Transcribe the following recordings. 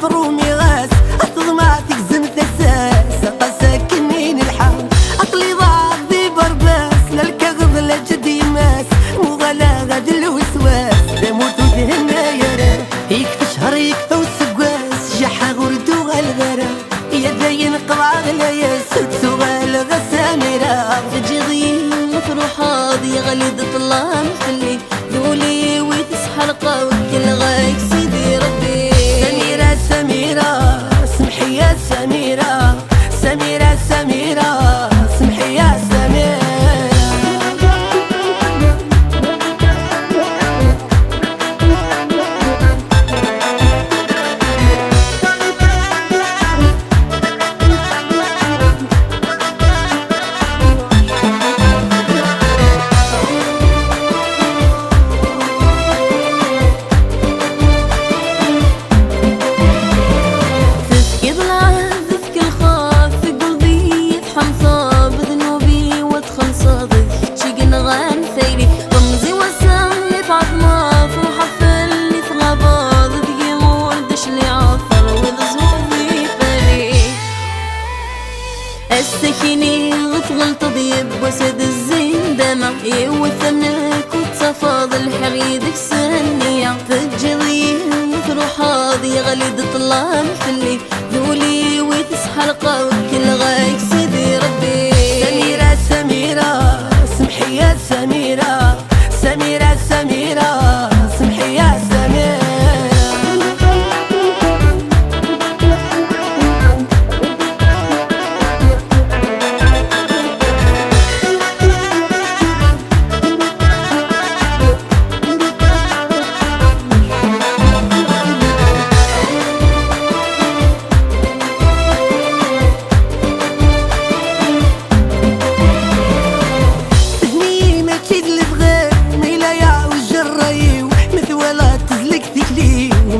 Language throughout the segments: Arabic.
رومي غاس أطلماتك زمت أساس أقساكنين الحال عقلي ضاع ذي برباس للكغض لجدي ماس مغلاغة الوسواس دموت ودهنا يرى يكفي شهر يكفي وسقواس جحا غردو غالغرا يدين قضع غلايا سدسو غالغا سامرا تجي ضيم فروحاضي غليد طلع مخلي ذولي وتصحى القاوك كل غايك سيدي ربي سميرة سمحي يا سميرة سميرة سميرة سمحي يا سميرة رمزي وسامي فاطمة فروحة فلي في غابات تقيمون دشلي عفر وذزوفي فلي السكيني غفغل تضيب وسد الزين دمع يوثمنك وتصفاض الحريدك سنية فجري فروحاضي غليد طلع مفلي ذولي وتصحى القاوك كل غايك سيدي ربي سميرة سميرة سمحي يا سميرة سميرة سميرة سمحي يا سميرة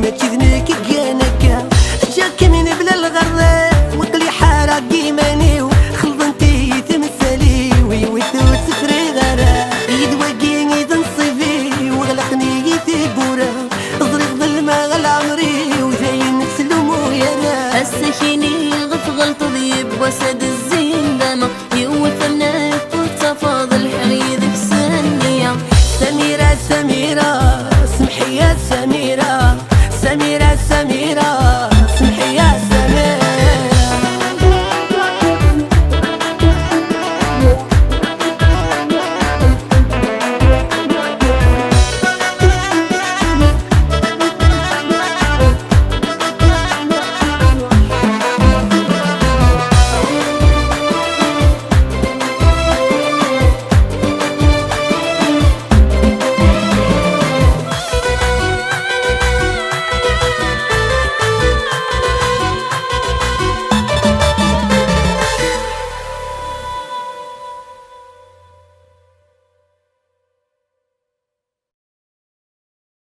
ما تذنك كانك جاك من بلا الغرة وقلي حارة قيماني وخلطنتي تمثالي ويوثو تفري غرا يدوقيني تنصفي وغلقني تبورا